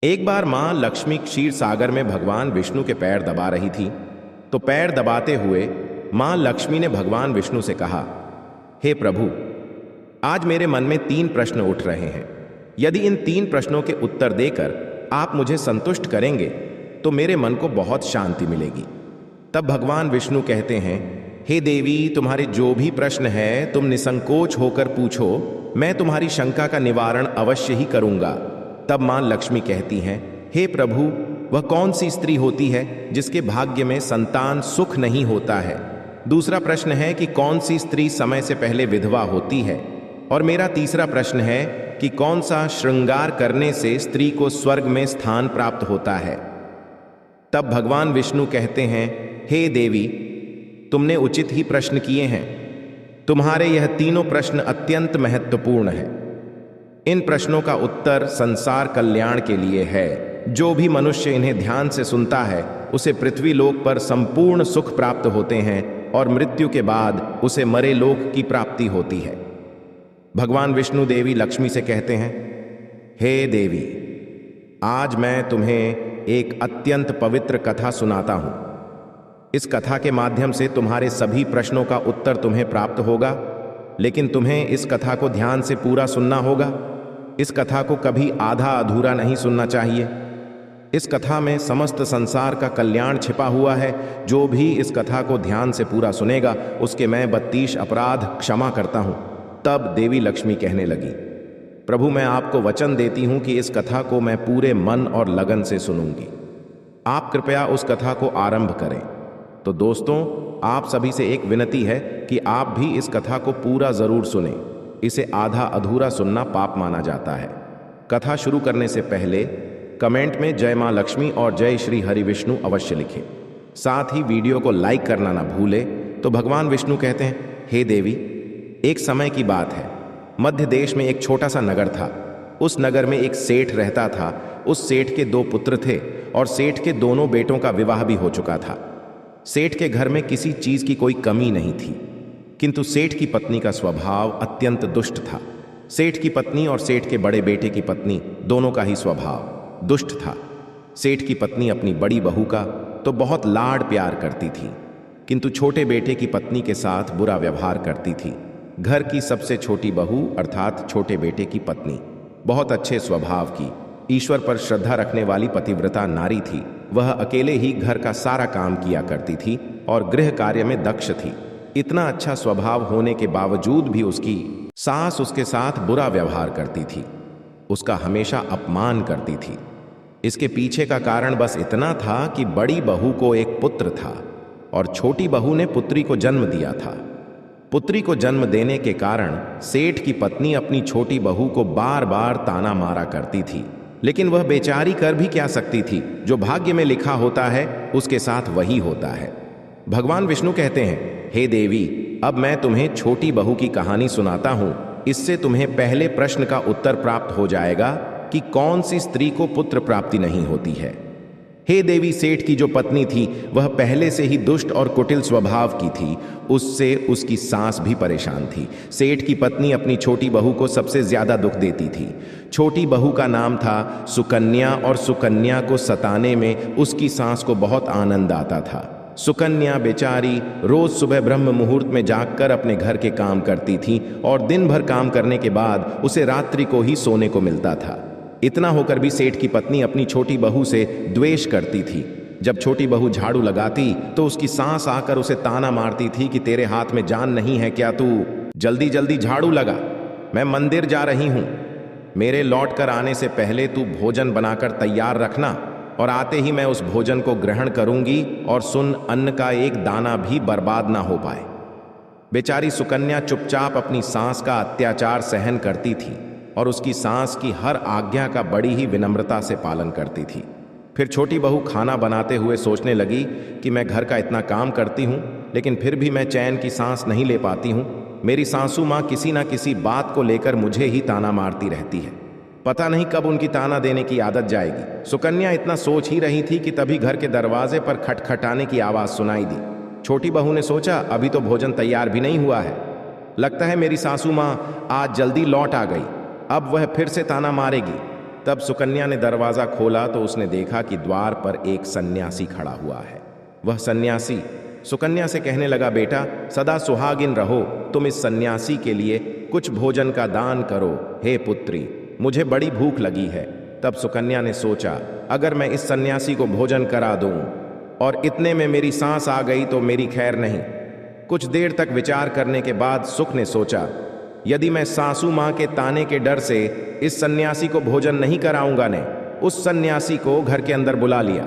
एक बार मां लक्ष्मी क्षीर सागर में भगवान विष्णु के पैर दबा रही थी। तो पैर दबाते हुए मां लक्ष्मी ने भगवान विष्णु से कहा, हे प्रभु, आज मेरे मन में 3 प्रश्न उठ रहे हैं। यदि इन 3 प्रश्नों के उत्तर देकर आप मुझे संतुष्ट करेंगे तो मेरे मन को बहुत शांति मिलेगी। तब भगवान विष्णु कहते हैं, हे देवी, तुम्हारे जो भी प्रश्न है तुम निसंकोच होकर पूछो, मैं तुम्हारी शंका का निवारण अवश्य ही करूंगा। तब मां लक्ष्मी कहती हैं, हे प्रभु, वह कौन सी स्त्री होती है जिसके भाग्य में संतान सुख नहीं होता है? दूसरा प्रश्न है कि कौन सी स्त्री समय से पहले विधवा होती है? और मेरा तीसरा प्रश्न है कि कौन सा श्रृंगार करने से स्त्री को स्वर्ग में स्थान प्राप्त होता है? तब भगवान विष्णु कहते हैं, हे देवी, तुमने उचित ही प्रश्न किए हैं। तुम्हारे यह तीनों प्रश्न अत्यंत महत्वपूर्ण हैं। इन प्रश्नों का उत्तर संसार कल्याण के लिए है। जो भी मनुष्य इन्हें ध्यान से सुनता है उसे पृथ्वी लोक पर संपूर्ण सुख प्राप्त होते हैं और मृत्यु के बाद उसे मरे लोक की प्राप्ति होती है। भगवान विष्णु देवी लक्ष्मी से कहते हैं, हे देवी, आज मैं तुम्हें एक अत्यंत पवित्र कथा सुनाता हूं। इस कथा के माध्यम से तुम्हारे सभी प्रश्नों का उत्तर तुम्हें प्राप्त होगा, लेकिन तुम्हें इस कथा को ध्यान से पूरा सुनना होगा। इस कथा को कभी आधा अधूरा नहीं सुनना चाहिए। इस कथा में समस्त संसार का कल्याण छिपा हुआ है। जो भी इस कथा को ध्यान से पूरा सुनेगा उसके मैं 32 अपराध क्षमा करता हूं। तब देवी लक्ष्मी कहने लगी, प्रभु, मैं आपको वचन देती हूं कि इस कथा को मैं पूरे मन और लगन से सुनूंगी। आप कृपया उस कथा को आरंभ करें। तो दोस्तों, आप सभी से एक विनती है कि आप भी इस कथा को पूरा जरूर सुनें। इसे आधा अधूरा सुनना पाप माना जाता है। कथा शुरू करने से पहले कमेंट में जय मां लक्ष्मी और जय श्री हरि विष्णु अवश्य लिखें। साथ ही वीडियो को लाइक करना ना भूलें। तो भगवान विष्णु कहते हैं, हे देवी, एक समय की बात है। मध्य देश में एक छोटा सा नगर था। उस नगर में एक सेठ रहता था। उस सेठ के 2 पुत्र थे और सेठ के दोनों बेटों का विवाह भी हो चुका था। सेठ के घर में किसी चीज की कोई कमी नहीं थी, किंतु सेठ की पत्नी का स्वभाव अत्यंत दुष्ट था। सेठ की पत्नी और सेठ के बड़े बेटे की पत्नी दोनों का ही स्वभाव दुष्ट था। सेठ की पत्नी अपनी बड़ी बहू का तो बहुत लाड प्यार करती थी, किंतु छोटे बेटे की पत्नी के साथ बुरा व्यवहार करती थी। घर की सबसे छोटी बहू अर्थात छोटे बेटे की पत्नी बहुत अच्छे स्वभाव की, ईश्वर पर श्रद्धा रखने वाली पतिव्रता नारी थी। वह अकेले ही घर का सारा काम किया करती थी और गृह कार्य में दक्ष थी। इतना अच्छा स्वभाव होने के बावजूद भी उसकी सास उसके साथ बुरा व्यवहार करती थी, उसका हमेशा अपमान करती थी। इसके पीछे का कारण बस इतना था कि बड़ी बहू को एक पुत्र था और छोटी बहू ने पुत्री को जन्म दिया था। पुत्री को जन्म देने के कारण सेठ की पत्नी अपनी छोटी बहू को बार बार ताना मारा करती थी, लेकिन वह बेचारी कर भी क्या सकती थी? जो भाग्य में लिखा होता है उसके साथ वही होता है। भगवान विष्णु कहते हैं, हे देवी, अब मैं तुम्हें छोटी बहू की कहानी सुनाता हूं। इससे तुम्हें पहले प्रश्न का उत्तर प्राप्त हो जाएगा कि कौन सी स्त्री को पुत्र प्राप्ति नहीं होती है। हे देवी, सेठ की जो पत्नी थी वह पहले से ही दुष्ट और कुटिल स्वभाव की थी। उससे उसकी सास भी परेशान थी। सेठ की पत्नी अपनी छोटी बहू को सबसे ज्यादा दुख देती थी। छोटी बहू का नाम था सुकन्या और सुकन्या को सताने में उसकी सास को बहुत आनंद आता था। सुकन्या बेचारी रोज सुबह ब्रह्म मुहूर्त में जागकर अपने घर के काम करती थी और दिन भर काम करने के बाद उसे रात्रि को ही सोने को मिलता था। इतना होकर भी सेठ की पत्नी अपनी छोटी बहू से द्वेष करती थी। जब छोटी बहू झाड़ू लगाती तो उसकी सास आकर उसे ताना मारती थी कि तेरे हाथ में जान नहीं है क्या? तू जल्दी जल्दी झाड़ू लगा, मैं मंदिर जा रही हूं। मेरे लौट कर आने से पहले तू भोजन बनाकर तैयार रखना और आते ही मैं उस भोजन को ग्रहण करूंगी। और सुन, अन्न का एक दाना भी बर्बाद ना हो पाए। बेचारी सुकन्या चुपचाप अपनी सास का अत्याचार सहन करती थी और उसकी सास की हर आज्ञा का बड़ी ही विनम्रता से पालन करती थी। फिर छोटी बहू खाना बनाते हुए सोचने लगी कि मैं घर का इतना काम करती हूँ, लेकिन फिर भी मैं चैन की सांस नहीं ले पाती हूँ। मेरी सासू माँ किसी ना किसी बात को लेकर मुझे ही ताना मारती रहती है। पता नहीं कब उनकी ताना देने की आदत जाएगी। सुकन्या इतना सोच ही रही थी कि तभी घर के दरवाजे पर खटखटाने की आवाज सुनाई दी। छोटी बहू ने सोचा, अभी तो भोजन तैयार भी नहीं हुआ है, लगता है मेरी सासू माँ आज जल्दी लौट आ गई, अब वह फिर से ताना मारेगी। तब सुकन्या ने दरवाजा खोला तो उसने देखा कि द्वार पर एक सन्यासी खड़ा हुआ है। वह सन्यासी सुकन्या से कहने लगा, बेटा सदा सुहागिन रहो, तुम इस सन्यासी के लिए कुछ भोजन का दान करो। हे पुत्री, मुझे बड़ी भूख लगी है। तब सुकन्या ने सोचा, अगर मैं इस सन्यासी को भोजन करा दूं और इतने में मेरी सांस आ गई तो मेरी खैर नहीं। कुछ देर तक विचार करने के बाद सुख ने सोचा, यदि मैं सासू माँ के ताने के डर से इस सन्यासी को भोजन नहीं कराऊंगा ने उस सन्यासी को घर के अंदर बुला लिया।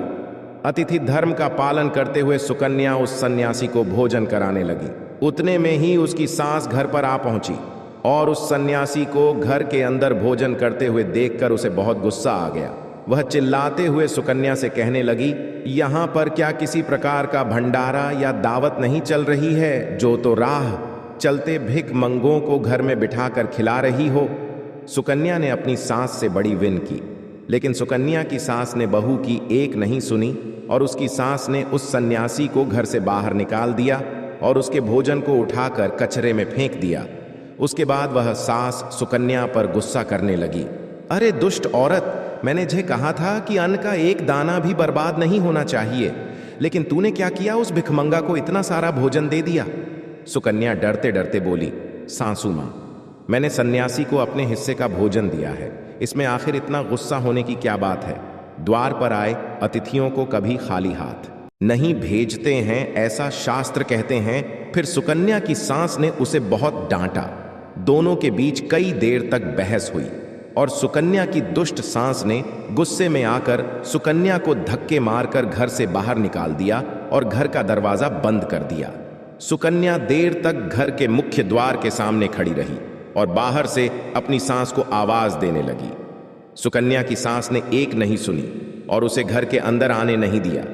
अतिथि धर्म का पालन करते हुए सुकन्या उस सन्यासी को भोजन कराने लगी। उतने में ही उसकी सास घर पर आ पहुंची और उस सन्यासी को घर के अंदर भोजन करते हुए देखकर उसे बहुत गुस्सा आ गया। वह चिल्लाते हुए सुकन्या से कहने लगी, यहाँ पर क्या किसी प्रकार का भंडारा या दावत नहीं चल रही है, जो तो राह चलते भिख मंगों को घर में बिठाकर खिला रही हो। सुकन्या ने अपनी सास से बड़ी विन की, लेकिन सुकन्या की सास ने बहू की एक नहीं सुनी और उसकी सास ने उस सन्यासी को घर से बाहर निकाल दिया और उसके भोजन को उठाकर कचरे में फेंक दिया। उसके बाद वह सास सुकन्या पर गुस्सा करने लगी, अरे दुष्ट औरत, मैंने तुझे कहा था कि अन्न का एक दाना भी बर्बाद नहीं होना चाहिए, लेकिन तूने क्या किया, उस भिखमंगा को इतना सारा भोजन दे दिया। सुकन्या डरते डरते बोली, सासू माँ, मैंने सन्यासी को अपने हिस्से का भोजन दिया है, इसमें आखिर इतना गुस्सा होने की क्या बात है। द्वार पर आए अतिथियों को कभी खाली हाथ नहीं भेजते हैं, ऐसा शास्त्र कहते हैं। फिर सुकन्या की सास ने उसे बहुत डांटा। दोनों के बीच कई देर तक बहस हुई और सुकन्या की दुष्ट सास ने गुस्से में आकर सुकन्या को धक्के मारकर घर से बाहर निकाल दिया और घर का दरवाजा बंद कर दिया। सुकन्या देर तक घर के मुख्य द्वार के सामने खड़ी रही और बाहर से अपनी सास को आवाज देने लगी। सुकन्या की सास ने एक नहीं सुनी और उसे घर के अंदर आने नहीं दिया।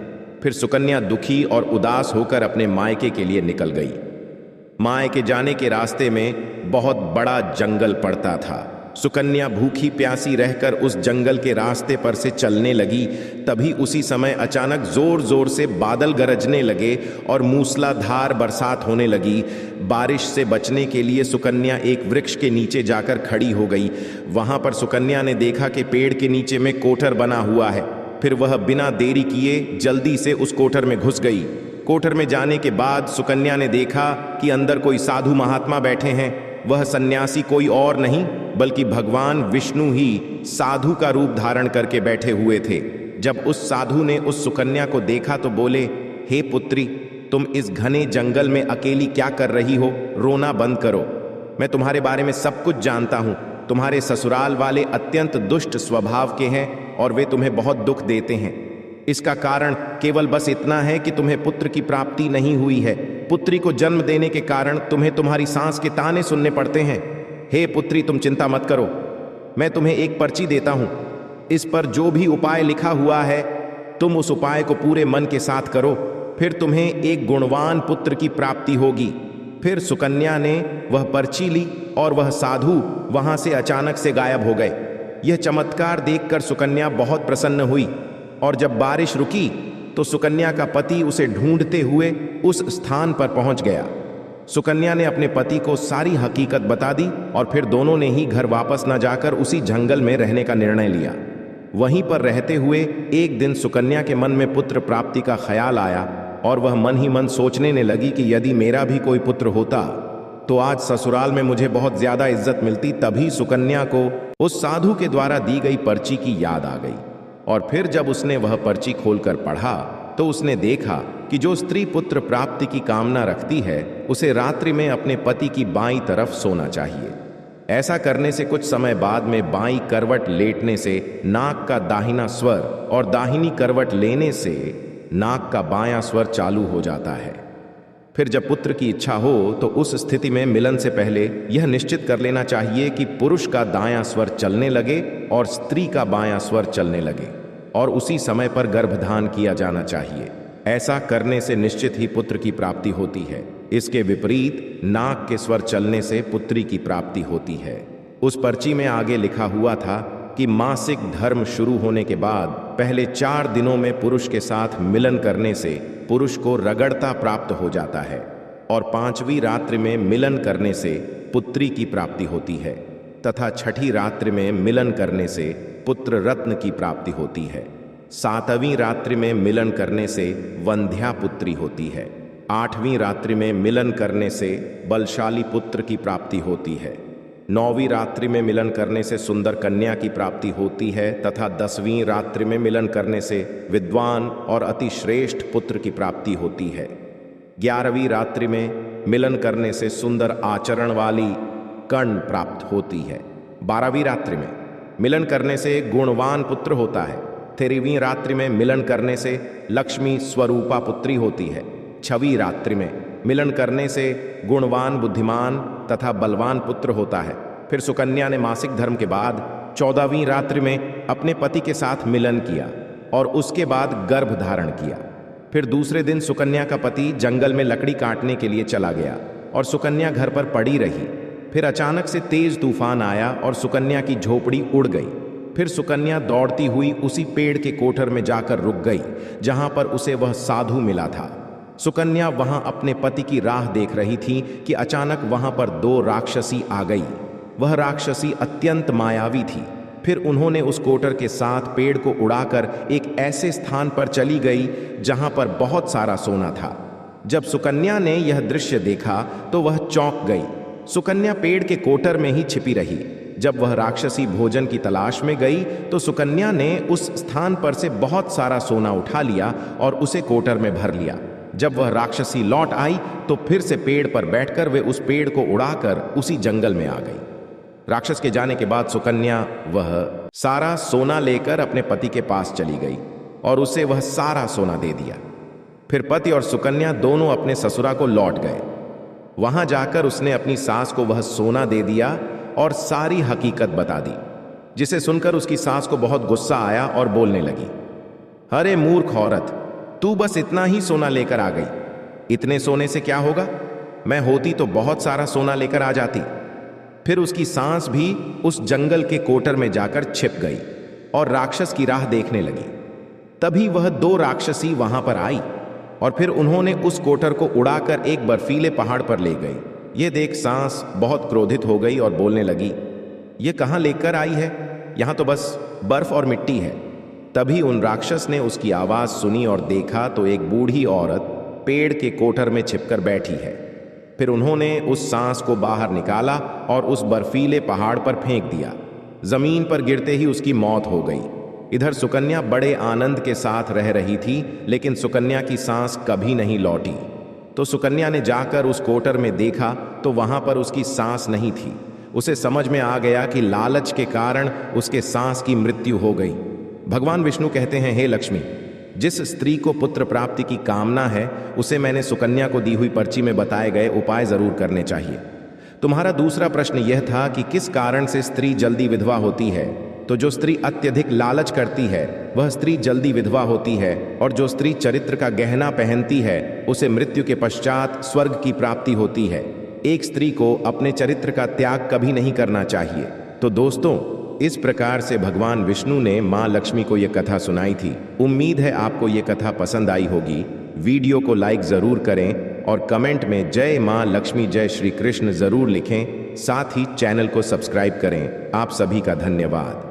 फिर सुकन्या दुखी और उदास होकर अपने मायके के लिए निकल गई। मायके जाने के रास्ते में बहुत बड़ा जंगल पड़ता था। सुकन्या भूखी प्यासी रहकर उस जंगल के रास्ते पर से चलने लगी। तभी उसी समय अचानक जोर जोर से बादल गरजने लगे और मूसलाधार बरसात होने लगी। बारिश से बचने के लिए सुकन्या एक वृक्ष के नीचे जाकर खड़ी हो गई। वहां पर सुकन्या ने देखा कि पेड़ के नीचे में कोठर बना हुआ है। फिर वह बिना देरी किए जल्दी से उस कोठर में घुस गई। कोठर में जाने के बाद सुकन्या ने देखा कि अंदर कोई साधु महात्मा बैठे हैं। वह सन्यासी कोई और नहीं बल्कि भगवान विष्णु ही साधु का रूप धारण करके बैठे हुए थे। जब उस साधु ने उस सुकन्या को देखा तो बोले, हे पुत्री, तुम इस घने जंगल में अकेली क्या कर रही हो? रोना बंद करो, मैं तुम्हारे बारे में सब कुछ जानता हूँ। तुम्हारे ससुराल वाले अत्यंत दुष्ट स्वभाव के हैं और वे तुम्हें बहुत दुख देते हैं। इसका कारण केवल बस इतना है कि तुम्हें पुत्र की प्राप्ति नहीं हुई है। पुत्री को जन्म देने के कारण तुम्हें तुम्हारी सास के ताने सुनने पड़ते हैं। हे पुत्री, तुम चिंता मत करो, मैं तुम्हें एक पर्ची देता हूं। इस पर जो भी उपाय लिखा हुआ है तुम उस उपाय को पूरे मन के साथ करो, फिर तुम्हें एक गुणवान पुत्र की प्राप्ति होगी। फिर सुकन्या ने वह पर्ची ली और वह साधु वहां से अचानक से गायब हो गए। यह चमत्कार देखकर सुकन्या बहुत प्रसन्न हुई और जब बारिश रुकी तो सुकन्या का पति उसे ढूंढते हुए उस स्थान पर पहुंच गया। सुकन्या ने अपने पति को सारी हकीकत बता दी और फिर दोनों ने ही घर वापस न जाकर उसी जंगल में रहने का निर्णय लिया। वहीं पर रहते हुए एक दिन सुकन्या के मन में पुत्र प्राप्ति का ख्याल आया और वह मन ही मन सोचने ने लगी कि यदि मेरा भी कोई पुत्र होता तो आज ससुराल में मुझे बहुत ज्यादा इज्जत मिलती। तभी सुकन्या को उस साधु के द्वारा दी गई पर्ची की याद आ गई और फिर जब उसने वह पर्ची खोलकर पढ़ा तो उसने देखा कि जो स्त्री पुत्र प्राप्ति की कामना रखती है उसे रात्रि में अपने पति की बाईं तरफ सोना चाहिए। ऐसा करने से कुछ समय बाद में बाईं करवट लेटने से नाक का दाहिना स्वर और दाहिनी करवट लेने से नाक का बायां स्वर चालू हो जाता है। फिर जब पुत्र की इच्छा हो तो उस स्थिति में मिलन से पहले यह निश्चित कर लेना चाहिए कि पुरुष का दायां स्वर चलने लगे और स्त्री का बायां स्वर चलने लगे और उसी समय पर गर्भधान किया जाना चाहिए। ऐसा करने से निश्चित ही पुत्र की प्राप्ति होती है। इसके विपरीत नाक के स्वर चलने से पुत्री की प्राप्ति होती है। उस पर्ची में आगे लिखा हुआ था कि मासिक धर्म शुरू होने के बाद पहले 4 दिनों में पुरुष के साथ मिलन करने से पुरुष को रगड़ता प्राप्त हो जाता है और 5वीं रात्रि में मिलन करने से पुत्री की प्राप्ति होती है तथा 6ठी रात्रि में मिलन करने से पुत्र रत्न की प्राप्ति होती है। 7वीं रात्रि में मिलन करने से वंध्या पुत्री होती है। 8वीं रात्रि में मिलन करने से बलशाली पुत्र की प्राप्ति होती है। 9वीं रात्रि में मिलन करने से सुंदर कन्या की प्राप्ति होती है तथा 10वीं रात्रि में मिलन करने से विद्वान और अति श्रेष्ठ पुत्र की प्राप्ति होती है। 11वीं रात्रि में मिलन करने से सुंदर आचरण वाली कर्ण प्राप्त होती है। 12वीं रात्रि में मिलन करने से गुणवान पुत्र होता है। 13वीं रात्रि में मिलन करने से लक्ष्मी स्वरूपा पुत्री होती है। 6वीं रात्रि में मिलन करने से गुणवान बुद्धिमान तथा बलवान पुत्र होता है। फिर सुकन्या ने मासिक धर्म के बाद 14वीं रात्रि में अपने पति के साथ मिलन किया और उसके बाद गर्भ धारण किया। फिर दूसरे दिन सुकन्या का पति जंगल में लकड़ी काटने के लिए चला गया और सुकन्या घर पर पड़ी रही। फिर अचानक से तेज तूफान आया और सुकन्या की झोपड़ी उड़ गई। फिर सुकन्या दौड़ती हुई उसी पेड़ के कोठर में जाकर रुक गई जहां पर उसे वह साधु मिला था। सुकन्या वहां अपने पति की राह देख रही थी कि अचानक वहां पर 2 राक्षसी आ गई। वह राक्षसी अत्यंत मायावी थी। फिर उन्होंने उस कोटर के साथ पेड़ को उड़ाकर एक ऐसे स्थान पर चली गई जहां पर बहुत सारा सोना था। जब सुकन्या ने यह दृश्य देखा तो वह चौंक गई। सुकन्या पेड़ के कोटर में ही छिपी रही। जब वह राक्षसी भोजन की तलाश में गई तो सुकन्या ने उस स्थान पर से बहुत सारा सोना उठा लिया और उसे कोटर में भर लिया। जब वह राक्षसी लौट आई तो फिर से पेड़ पर बैठकर वे उस पेड़ को उड़ाकर उसी जंगल में आ गई। राक्षस के जाने के बाद सुकन्या वह सारा सोना लेकर अपने पति के पास चली गई और उसे वह सारा सोना दे दिया। फिर पति और सुकन्या दोनों अपने ससुरा को लौट गए। वहां जाकर उसने अपनी सास को वह सोना दे दिया और सारी हकीकत बता दी, जिसे सुनकर उसकी सास को बहुत गुस्सा आया और बोलने लगी, अरे मूर्ख औरत, तू बस इतना ही सोना लेकर आ गई। इतने सोने से क्या होगा? मैं होती तो बहुत सारा सोना लेकर आ जाती। फिर उसकी सांस भी उस जंगल के कोटर में जाकर छिप गई और राक्षस की राह देखने लगी। तभी वह 2 राक्षसी वहां पर आई और फिर उन्होंने उस कोटर को उड़ाकर एक बर्फीले पहाड़ पर ले गई। ये देख सांस बहुत क्रोधित हो गई और बोलने लगी, ये कहाँ लेकर आई है? यहाँ तो बस बर्फ और मिट्टी है। तभी उन राक्षस ने उसकी आवाज सुनी और देखा तो एक बूढ़ी औरत पेड़ के कोटर में छिपकर बैठी है। फिर उन्होंने उस सांस को बाहर निकाला और उस बर्फीले पहाड़ पर फेंक दिया। जमीन पर गिरते ही उसकी मौत हो गई। इधर सुकन्या बड़े आनंद के साथ रह रही थी, लेकिन सुकन्या की सांस कभी नहीं लौटी। तो सुकन्या ने जाकर उस कोटर में देखा तो वहां पर उसकी सांस नहीं थी। उसे समझ में आ गया कि लालच के कारण उसके सांस की मृत्यु हो गई। भगवान विष्णु कहते हैं, हे लक्ष्मी, जिस स्त्री को पुत्र प्राप्ति की कामना है उसे मैंने सुकन्या को दी हुई पर्ची में बताए गए उपाय जरूर करने चाहिए। तुम्हारा दूसरा प्रश्न यह था कि किस कारण से स्त्री जल्दी विधवा होती है। तो जो स्त्री अत्यधिक लालच करती है वह स्त्री जल्दी विधवा होती है, और जो स्त्री चरित्र का गहना पहनती है उसे मृत्यु के पश्चात स्वर्ग की प्राप्ति होती है। एक स्त्री को अपने चरित्र का त्याग कभी नहीं करना चाहिए। तो दोस्तों, इस प्रकार से भगवान विष्णु ने माँ लक्ष्मी को यह कथा सुनाई थी। उम्मीद है आपको ये कथा पसंद आई होगी। वीडियो को लाइक जरूर करें और कमेंट में जय माँ लक्ष्मी, जय श्री कृष्ण जरूर लिखें। साथ ही चैनल को सब्सक्राइब करें। आप सभी का धन्यवाद।